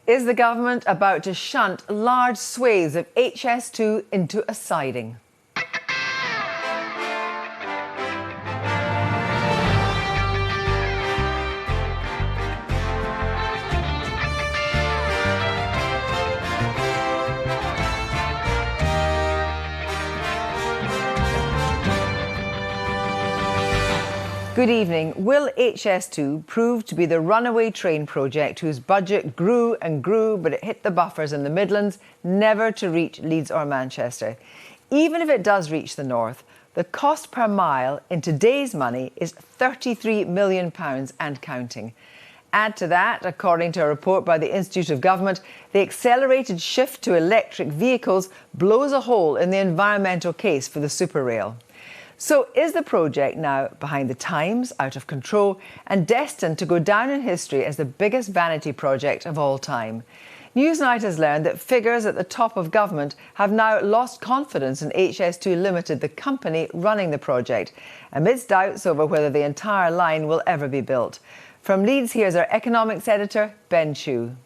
Is the government about to shunt large swathes of HS2 into a siding? Good evening. Will HS2 prove to be the runaway train project whose budget grew and grew, but it hit the buffers in the Midlands, never to reach Leeds or Manchester? Even if it does reach the north, the cost per mile in today's money is £33 million and counting. Add to that, according to a report by the Institute of Government, the accelerated shift to electric vehicles blows a hole in the environmental case for the super rail. So is the project now behind the times, out of control, and destined to go down in history as the biggest vanity project of all time? Newsnight has learned that figures at the top of government have now lost confidence in HS2 Limited, the company running the project, amidst doubts over whether the entire line will ever be built. From Leeds, here's our economics editor, Ben Chu.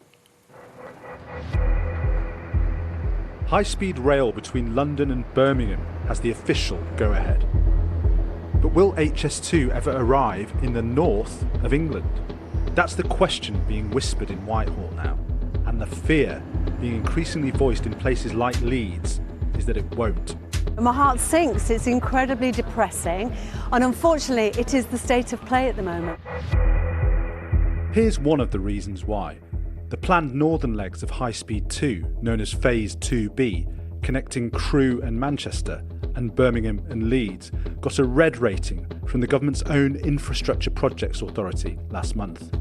High-speed rail between London and Birmingham has the official go-ahead. But will HS2 ever arrive in the north of England? That's the question being whispered in Whitehall now, and the fear being increasingly voiced in places like Leeds is that it won't. My heart sinks. It's incredibly depressing, and unfortunately it is the state of play at the moment. Here's one of the reasons why. The planned northern legs of High Speed 2, known as Phase 2B, connecting Crewe and Manchester, and Birmingham and Leeds, got a red rating from the government's own Infrastructure Projects Authority last month.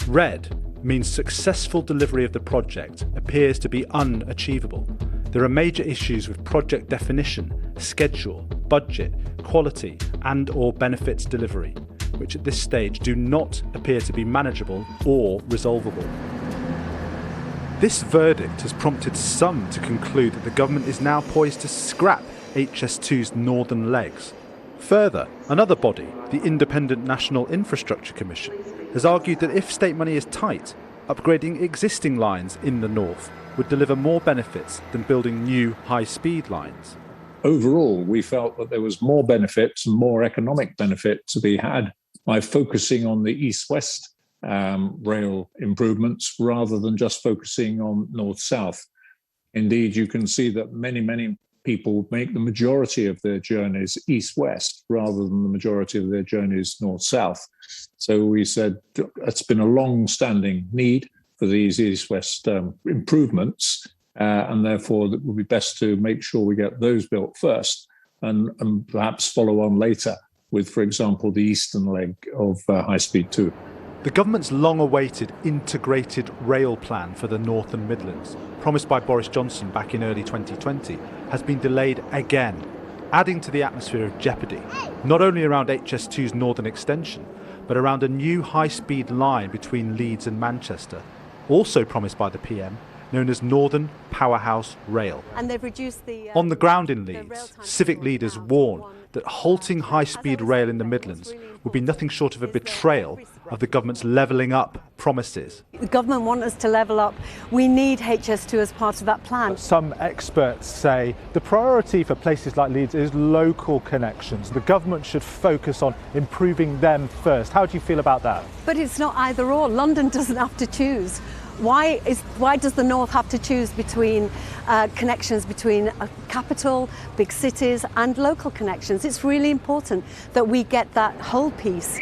Red means successful delivery of the project appears to be unachievable. There are major issues with project definition, schedule, budget, quality and/or benefits delivery, which at this stage do not appear to be manageable or resolvable. This verdict has prompted some to conclude that the government is now poised to scrap HS2's northern legs. Further, another body, the Independent National Infrastructure Commission, has argued that if state money is tight, upgrading existing lines in the north would deliver more benefits than building new high-speed lines. Overall, we felt that there was more benefits and more economic benefit to be had by focusing on the east-west rail improvements rather than just focusing on north-south. Indeed, you can see that many people make the majority of their journeys east-west rather than the majority of their journeys north-south. So we said it's been a long-standing need for these east-west improvements, and therefore it would be best to make sure we get those built first and perhaps follow on later with, for example, the eastern leg of High Speed 2. The government's long-awaited integrated rail plan for the North and Midlands, promised by Boris Johnson back in early 2020, has been delayed again, adding to the atmosphere of jeopardy, not only around HS2's northern extension, but around a new high-speed line between Leeds and Manchester, also promised by the PM, known as Northern Powerhouse Rail. And they've reduced the... On the ground in Leeds, civic leaders warn that halting high-speed rail in the Midlands would be nothing short of a betrayal of the government's levelling up promises. The government want us to level up. We need HS2 as part of that plan. Some experts say the priority for places like Leeds is local connections. The government should focus on improving them first. How do you feel about that? But it's not either or. London doesn't have to choose. Why does the North have to choose between connections between a capital, big cities and local connections? It's really important that we get that whole piece.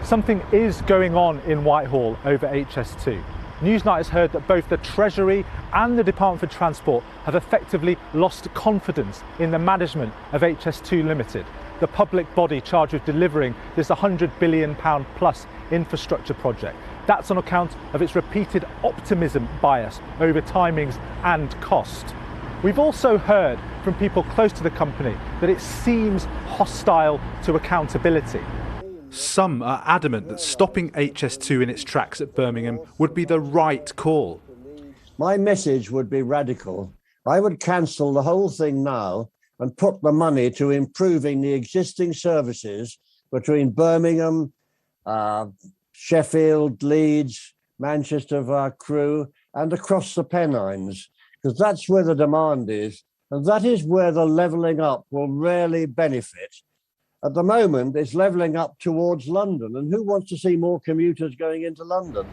Something is going on in Whitehall over HS2. Newsnight has heard that both the Treasury and the Department for Transport have effectively lost confidence in the management of HS2 Limited, the public body charged with delivering this £100 billion plus infrastructure project. That's on account of its repeated optimism bias over timings and cost. We've also heard from people close to the company that it seems hostile to accountability. Some are adamant that stopping HS2 in its tracks at Birmingham would be the right call. My message would be radical. I would cancel the whole thing now and put the money to improving the existing services between Birmingham, Sheffield, Leeds, Manchester via Crewe, and across the Pennines, because that's where the demand is, and that is where the levelling up will really benefit. At the moment, it's levelling up towards London, and who wants to see more commuters going into London?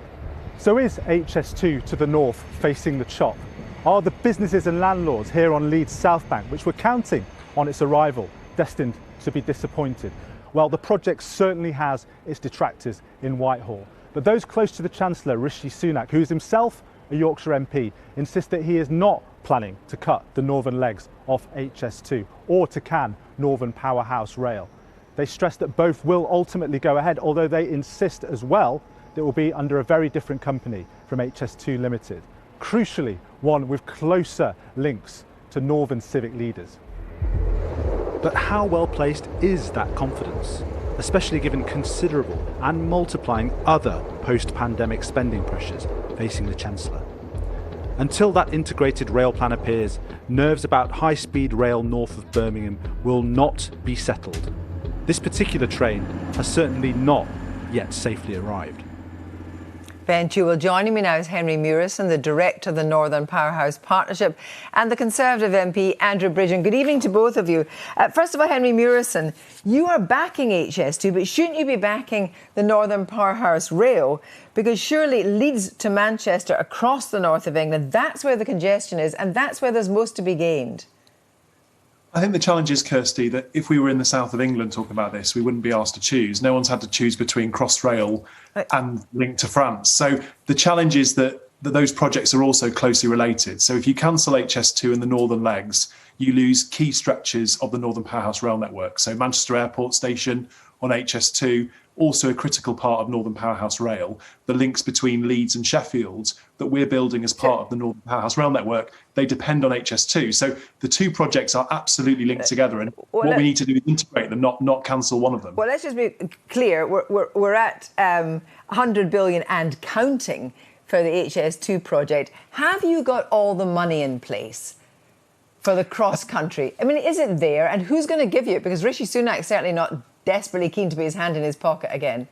So is HS2 to the north facing the chop? Are the businesses and landlords here on Leeds South Bank, which were counting on its arrival, destined to be disappointed? Well, the project certainly has its detractors in Whitehall. But those close to the Chancellor, Rishi Sunak, who is himself a Yorkshire MP, insists that he is not planning to cut the northern legs of HS2 or to can Northern Powerhouse Rail. They stress that both will ultimately go ahead, although they insist as well that it will be under a very different company from HS2 Limited. Crucially, one with closer links to Northern civic leaders. But how well placed is that confidence, especially given considerable and multiplying other post-pandemic spending pressures facing the Chancellor? Until that integrated rail plan appears, nerves about high-speed rail north of Birmingham will not be settled. This particular train has certainly not yet safely arrived. Ben Chewell. Joining me now is Henry Murison, the Director of the Northern Powerhouse Partnership, and the Conservative MP, Andrew Bridgen. Good evening to both of you. First of all, Henry Murison, you are backing HS2, but shouldn't you be backing the Northern Powerhouse Rail? Because surely Leeds to Manchester across the north of England, that's where the congestion is, and that's where there's most to be gained. I think the challenge is, Kirsty, that if we were in the south of England talking about this, we wouldn't be asked to choose. No one's had to choose between Crossrail and link to France. So the challenge is that those projects are also closely related. So if you cancel HS2 and the northern legs, you lose key stretches of the Northern Powerhouse Rail network. So Manchester Airport Station on HS2, also a critical part of Northern Powerhouse Rail, the links between Leeds and Sheffield that we're building as part of the Northern Powerhouse Rail network, they depend on HS2. So the two projects are absolutely linked together, and what we need to do is integrate them, not cancel one of them. Well, let's just be clear. We're at 100 billion and counting for the HS2 project. Have you got all the money in place for the cross-country? I mean, is it there, and who's going to give you it? Because Rishi Sunak's certainly not desperately keen to be his hand in his pocket again.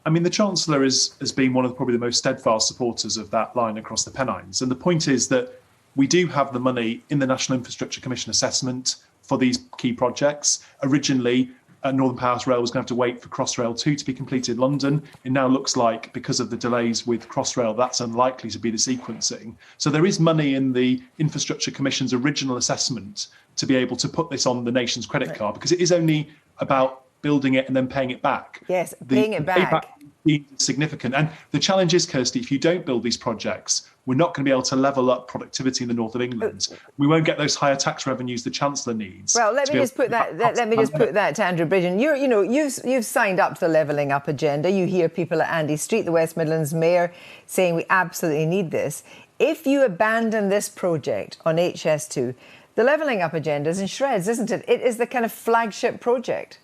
I mean, the Chancellor has been one of probably the most steadfast supporters of that line across the Pennines. And the point is that we do have the money in the National Infrastructure Commission assessment for these key projects. Originally, Northern Powerhouse Rail was going to have to wait for Crossrail 2 to be completed in London. It now looks like, because of the delays with Crossrail, that's unlikely to be the sequencing. So there is money in the Infrastructure Commission's original assessment to be able to put this on the nation's credit card, because it is only about building it and then paying it back. Yes, paying it back. Is significant. And the challenge is, Kirsty, if you don't build these projects, we're not going to be able to level up productivity in the north of England. We won't get those higher tax revenues the Chancellor needs. Well, let me just put that to Andrew Bridgen. You've signed up to the levelling up agenda. You hear people at Andy Street, the West Midlands Mayor, saying we absolutely need this. If you abandon this project on HS2, the levelling up agenda is in shreds, isn't it? It is the kind of flagship project.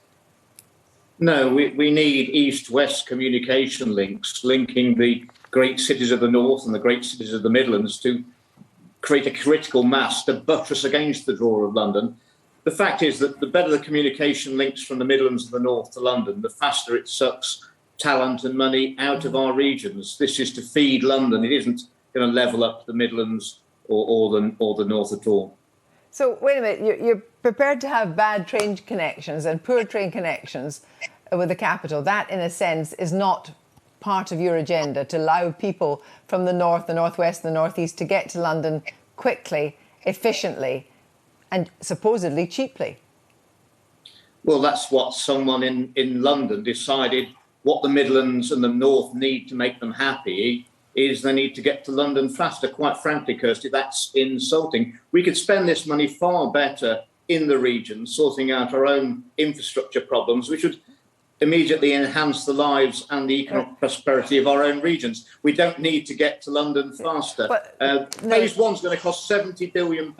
No, we need east-west communication links, linking the great cities of the north and the great cities of the Midlands to create a critical mass to buttress against the draw of London. The fact is that the better the communication links from the Midlands and the north to London, the faster it sucks talent and money out of our regions. This is to feed London. It isn't going to level up the Midlands or the north at all. So, wait a minute, you're prepared to have bad train connections and poor train connections with the capital. That, in a sense, is not part of your agenda, to allow people from the north, the northwest and the northeast to get to London quickly, efficiently and supposedly cheaply. Well, that's what someone in London decided what the Midlands and the north need to make them happy is they need to get to London faster. Quite frankly, Kirsty, that's insulting. We could spend this money far better in the region, sorting out our own infrastructure problems, which would immediately enhance the lives and the economic prosperity of our own regions. We don't need to get to London faster. Phase one's going to cost £70 billion.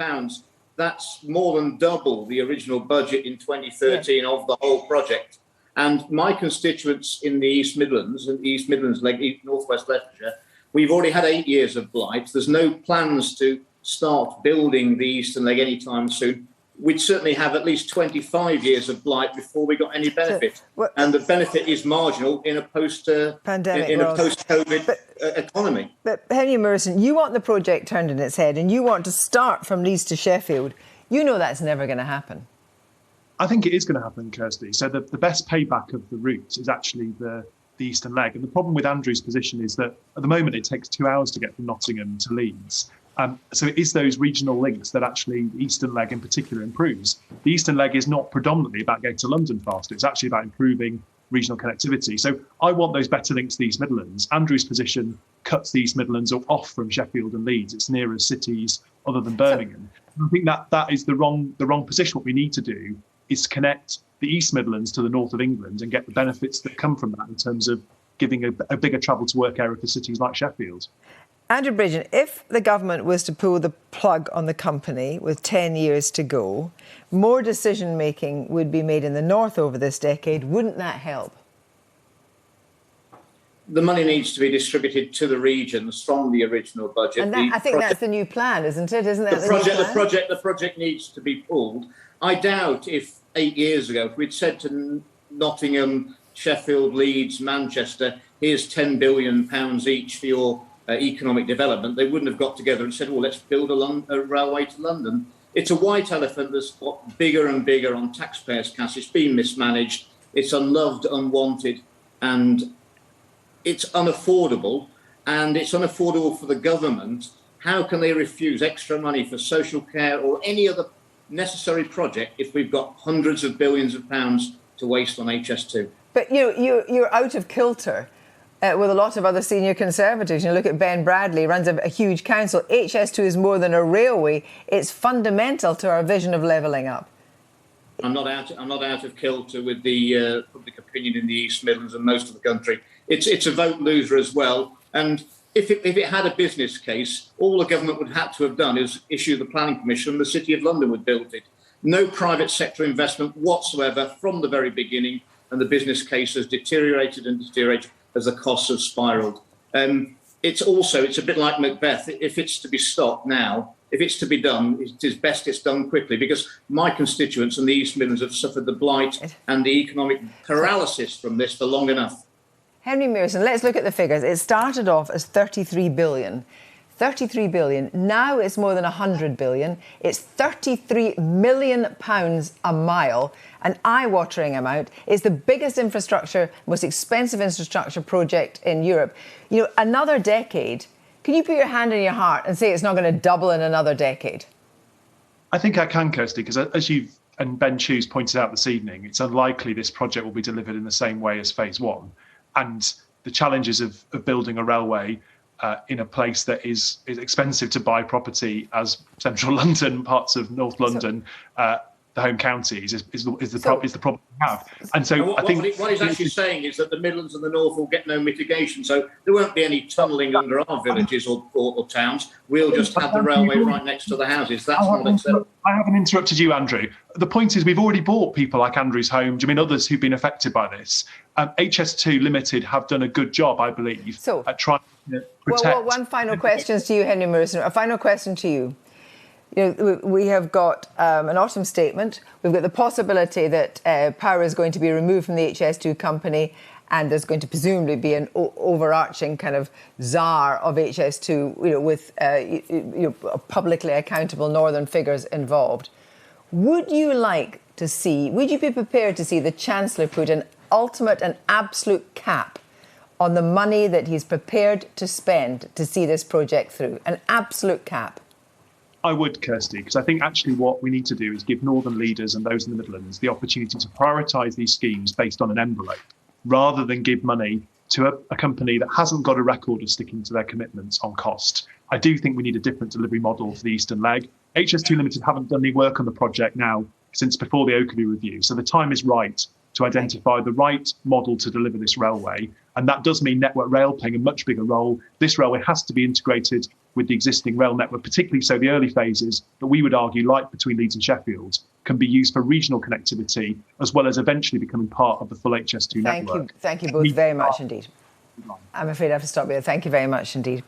That's more than double the original budget in 2013 of the whole project. And my constituents in the East Midlands and East Midlands, like North West Leicestershire, we've already had 8 years of blight. There's no plans to start building the Eastern Leg anytime soon. we'd certainly have at least 25 years of blight before we got any benefit. And the benefit is marginal in a pandemic, in a post-COVID economy. But Henry Morrison, you want the project turned on its head and you want to start from Leeds to Sheffield. You know that's never going to happen. I think it is going to happen, Kirsty. So the best payback of the route is actually the eastern leg. And the problem with Andrew's position is that at the moment it takes 2 hours to get from Nottingham to Leeds. So it is those regional links that actually the eastern leg in particular improves. The eastern leg is not predominantly about getting to London faster. It's actually about improving regional connectivity. So I want those better links to the East Midlands. Andrew's position cuts the East Midlands off from Sheffield and Leeds. It's nearer cities other than Birmingham. I think that is the wrong position. What we need to do is connect the East Midlands to the north of England and get the benefits that come from that in terms of giving a bigger travel to work area for cities like Sheffield. Andrew Bridgen, if the government was to pull the plug on the company with 10 years to go, more decision-making would be made in the north over this decade. Wouldn't that help? The money needs to be distributed to the regions from the original budget. And I think that's the new plan, isn't it? Isn't that the project needs to be pulled. I doubt if 8 years ago, if we'd said to Nottingham, Sheffield, Leeds, Manchester, here's £10 billion each for your economic development, they wouldn't have got together and said, well, let's build a railway to London. It's a white elephant that's got bigger and bigger on taxpayers' cash. It's been mismanaged. It's unloved, unwanted, and it's unaffordable. And it's unaffordable for the government. How can they refuse extra money for social care or any other necessary project if we've got hundreds of billions of pounds to waste on HS2? But you're out of kilter with a lot of other senior Conservatives. You look at Ben Bradley, runs a huge council. HS2 is more than a railway. It's fundamental to our vision of levelling up. I'm not out of kilter with the public opinion in the East Midlands and most of the country. It's a vote loser as well. And if it had a business case, all the government would have to have done is issue the planning permission and the City of London would build it. No private sector investment whatsoever from the very beginning, and the business case has deteriorated and deteriorated as the costs have spiralled. It's a bit like Macbeth. If it's to be stopped now, if it's to be done, it is best it's done quickly, because my constituents in the East Midlands have suffered the blight and the economic paralysis from this for long enough. Henry Morrison, let's look at the figures. It started off as 33 billion. 33 billion. Now it's more than 100 billion. It's 33 million pounds a mile, an eye-watering amount. It's the biggest infrastructure, most expensive infrastructure project in Europe. Another decade. Can you put your hand on your heart and say it's not going to double in another decade? I think I can, Kirsty, because as you've and Ben Chew's pointed out this evening, it's unlikely this project will be delivered in the same way as Phase 1. And the challenges of building a railway in a place that is expensive to buy property as central London, parts of North London, the home counties, is the problem we have. And so what he's actually saying is that the Midlands and the North will get no mitigation. So there won't be any tunnelling under our villages or towns. We'll just have the railway right next to the houses. That's not acceptable. I haven't interrupted you, Andrew. The point is we've already bought people like Andrew's Home, others who've been affected by this. HS2 Limited have done a good job, I believe, at trying to protect... Well, one final question to you, Henry Morrison. A final question to you. We have got an autumn statement. We've got the possibility that power is going to be removed from the HS2 company, and there's going to presumably be an overarching kind of czar of HS2, with publicly accountable northern figures involved. Would you be prepared to see the Chancellor put an ultimate and absolute cap on the money that he's prepared to spend to see this project through? An absolute cap? I would, Kirsty, because I think actually what we need to do is give northern leaders and those in the Midlands the opportunity to prioritise these schemes based on an envelope, rather than give money to a company that hasn't got a record of sticking to their commitments on cost. I do think we need a different delivery model for the Eastern Leg. HS2 Limited haven't done any work on the project now since before the Oakley review, so the time is right to identify the right model to deliver this railway. And that does mean Network Rail playing a much bigger role. This railway has to be integrated with the existing rail network, particularly so the early phases that we would argue, like between Leeds and Sheffield, can be used for regional connectivity, as well as eventually becoming part of the full HS2 network. Thank you both very much indeed. I'm afraid I have to stop here. Thank you very much indeed.